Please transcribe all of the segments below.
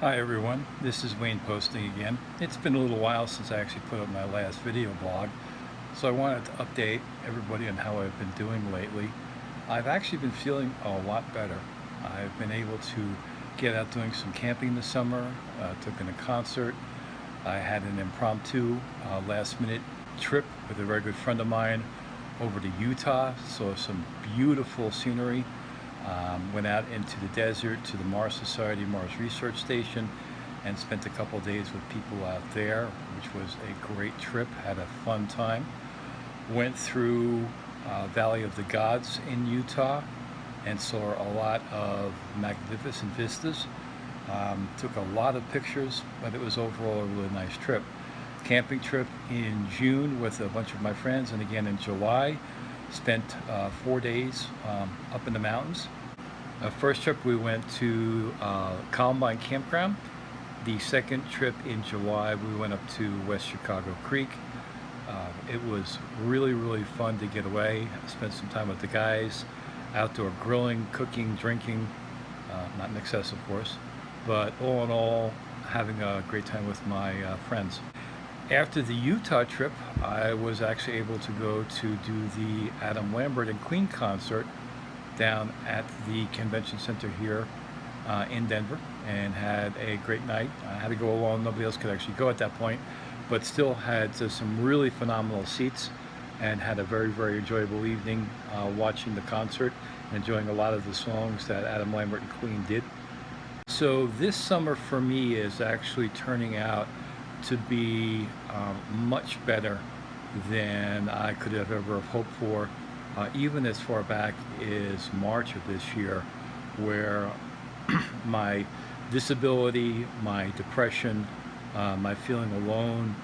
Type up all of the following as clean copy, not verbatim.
Hi everyone, this is Wayne posting again. It's been a little while since I actually put up my last video blog, so I wanted to update everybody on how I've been doing lately. I've actually been feeling a lot better. I've been able to get out doing some camping this summer, took in a concert. I had an impromptu last minute trip with a very good friend of mine over to Utah, saw some beautiful scenery. Went out into the desert to the Mars Society Mars Research Station and spent a couple days with people out there, which was a great trip. Had a fun time. Went through Valley of the Gods in Utah and saw a lot of magnificent vistas. Took a lot of pictures, but it was overall a really nice trip. Camping trip in June with a bunch of my friends, and again in July. Spent 4 days up in the mountains. First trip we went to Columbine Campground. The second trip in July we went up to West Chicago Creek. It was really fun to get away, spend some time with the guys, outdoor grilling, cooking, drinking, not in excess of course, but all in all having a great time with my friends. After the Utah trip, I was actually able to go to do the Adam Lambert and Queen concert down at the convention center here in Denver, and had a great night. I had to go alone, nobody else could actually go at that point, but still had some really phenomenal seats and had a very enjoyable evening watching the concert, enjoying a lot of the songs that Adam Lambert and Queen did. So this summer for me is actually turning out to be much better than I could have ever hoped for, even as far back as March of this year, where my disability, my depression, my feeling alone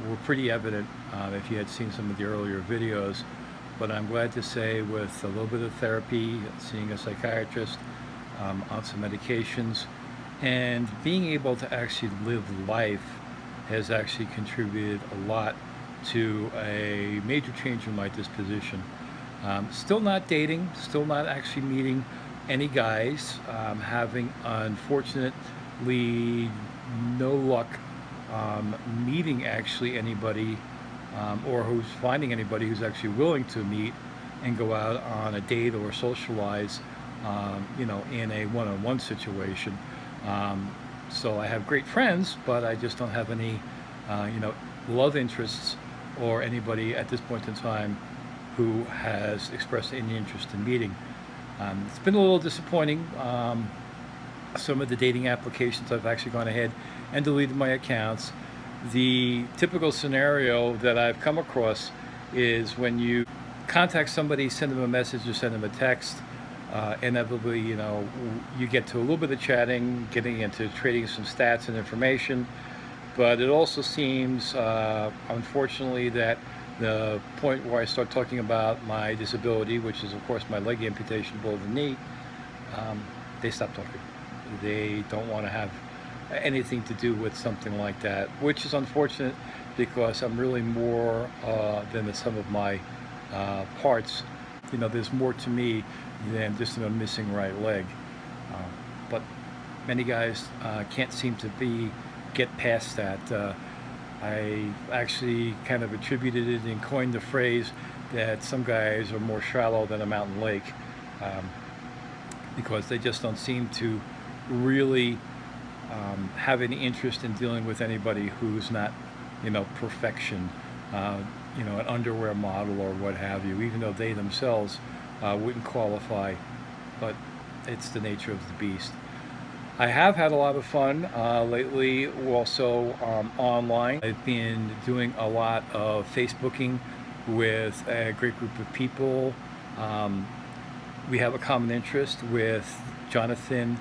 were pretty evident if you had seen some of the earlier videos. But I'm glad to say, with a little bit of therapy, seeing a psychiatrist, on some medications, and being able to actually live life has actually contributed a lot to a major change in my disposition. Still not dating, still not actually meeting any guys, having unfortunately no luck meeting actually anybody, or who's finding anybody who's actually willing to meet and go out on a date or socialize, in a one-on-one situation. So I have great friends, but I just don't have any, love interests or anybody at this point in time who has expressed any interest in meeting. It's been a little disappointing. Some of the dating applications, I've actually gone ahead and deleted my accounts. The typical scenario that I've come across is when you contact somebody, send them a message or send them a text, inevitably, you get to a little bit of chatting, getting into trading some stats and information. But it also seems, unfortunately, that the point where I start talking about my disability, which is of course my leg amputation below the knee, they stop talking. They don't want to have anything to do with something like that, which is unfortunate, because I'm really more than the sum of my parts. There's more to me than just a missing right leg. But many guys can't seem to get past that. I actually kind of attributed it and coined the phrase that some guys are more shallow than a mountain lake, because they just don't seem to really have any interest in dealing with anybody who's not, perfection, an underwear model or what have you, even though they themselves wouldn't qualify. But it's the nature of the beast. I have had a lot of fun lately, also online. I've been doing a lot of Facebooking with a great group of people. We have a common interest with Jonathan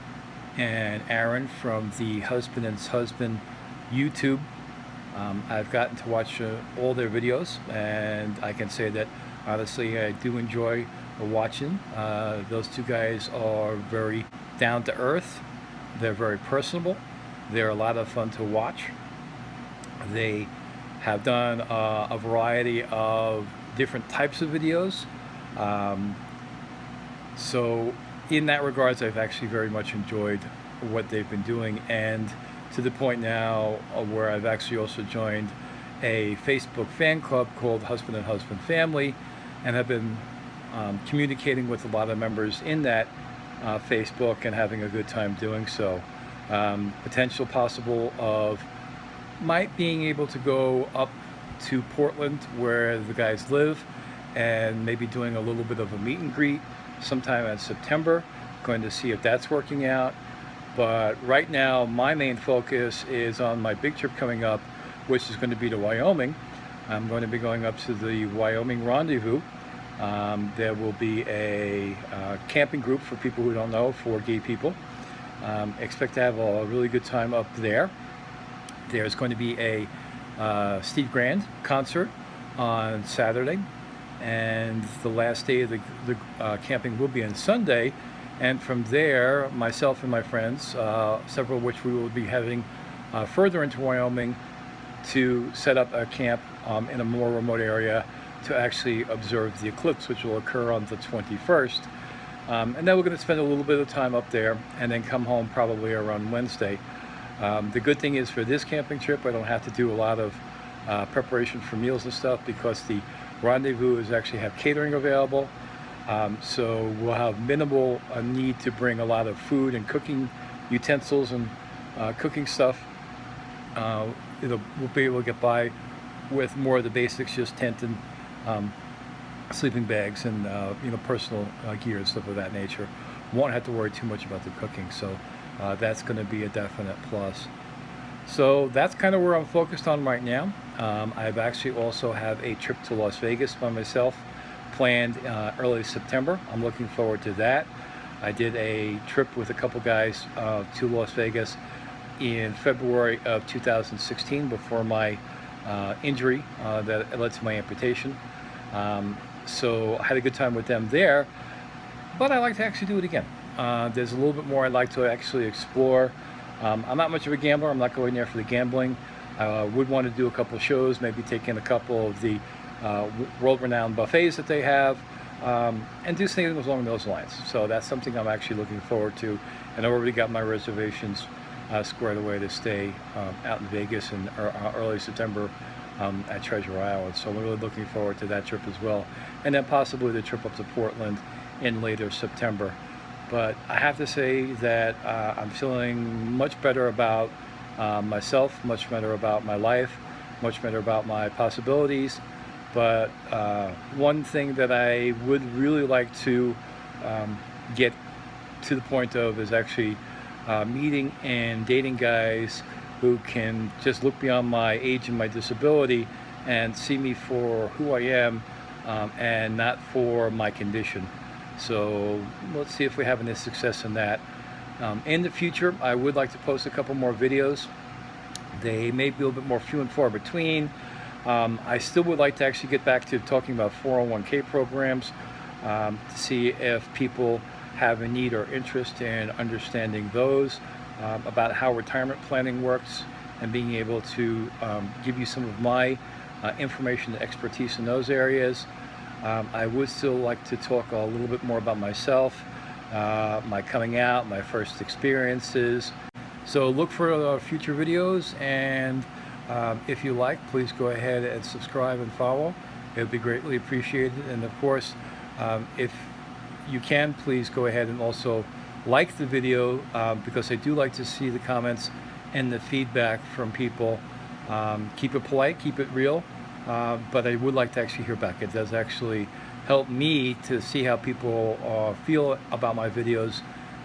and Aaron from the Husband and Husband YouTube. I've gotten to watch all their videos, and I can say that honestly I do enjoy watching. Those two guys are very down to earth. They're very personable. They're a lot of fun to watch. They have done a variety of different types of videos. So in that regards, I've actually very much enjoyed what they've been doing, and to the point now where I've actually also joined a Facebook fan club called Husband and Husband Family, and have been communicating with a lot of members in that Facebook and having a good time doing so. Potential possible of might being able to go up to Portland where the guys live and maybe doing a little bit of a meet and greet sometime in September. Going to see if that's working out. But right now my main focus is on my big trip coming up, which is going to be to Wyoming. I'm going to be going up to the Wyoming Rendezvous. There will be a camping group for people who don't know, for gay people. Expect to have a really good time up there. There's going to be a Steve Grand concert on Saturday, and the last day of the camping will be on Sunday. And from there, myself and my friends, several of which we will be heading further into Wyoming to set up a camp in a more remote area to actually observe the eclipse, which will occur on the 21st. And then we're going to spend a little bit of time up there and then come home probably around Wednesday. The good thing is for this camping trip, I don't have to do a lot of preparation for meals and stuff, because the rendezvous is actually have catering available. So we'll have minimal need to bring a lot of food and cooking utensils and cooking stuff. We'll be able to get by with more of the basics, just tent and sleeping bags and personal gear and stuff of that nature. Won't have to worry too much about the cooking, so that's going to be a definite plus. So that's kind of where I'm focused on right now. I've actually also have a trip to Las Vegas by myself planned early September. I'm looking forward to that. I did a trip with a couple guys to Las Vegas in February of 2016 before my injury that led to my amputation. So I had a good time with them there, but I'd like to actually do it again. There's a little bit more I'd like to actually explore. I'm not much of a gambler. I'm not going there for the gambling. I would want to do a couple of shows, maybe take in a couple of the world-renowned buffets that they have, and do something along those lines. So that's something I'm actually looking forward to, and I've already got my reservations squared away to stay out in Vegas in early September at Treasure Island. So I'm really looking forward to that trip as well, and then possibly the trip up to Portland in later September. But I have to say that I'm feeling much better about myself, much better about my life, much better about my possibilities. But one thing that I would really like to get to the point of is actually meeting and dating guys who can just look beyond my age and my disability and see me for who I am, and not for my condition. So let's see if we're having any success in that. In the future, I would like to post a couple more videos. They may be a little bit more few and far between. I still would like to actually get back to talking about 401k programs, to see if people have a need or interest in understanding those, about how retirement planning works, and being able to give you some of my information and expertise in those areas. I would still like to talk a little bit more about myself, my coming out, my first experiences. So look for future videos, and if you like, please go ahead and subscribe and follow. It would be greatly appreciated. And of course, if you can, please go ahead and also like the video, because I do like to see the comments and the feedback from people. Keep it polite, keep it real, but I would like to actually hear back. It does actually help me to see how people feel about my videos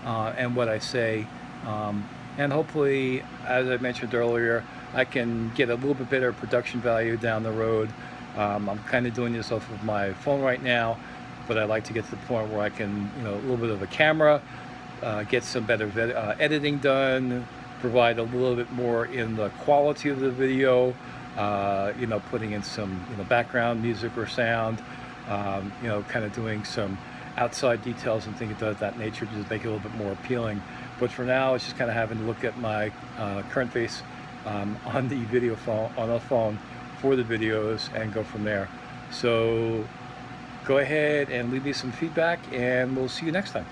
and what I say. And hopefully, as I mentioned earlier, I can get a little bit better production value down the road. I'm kind of doing this off of my phone right now, but I'd like to get to the point where I can, a little bit of a camera, get some better editing done, provide a little bit more in the quality of the video, putting in some background music or sound, kind of doing some outside details and things of that nature to make it a little bit more appealing. But for now, it's just kind of having to look at my current face on the video phone, on the phone for the videos, and go from there. So go ahead and leave me some feedback, and we'll see you next time.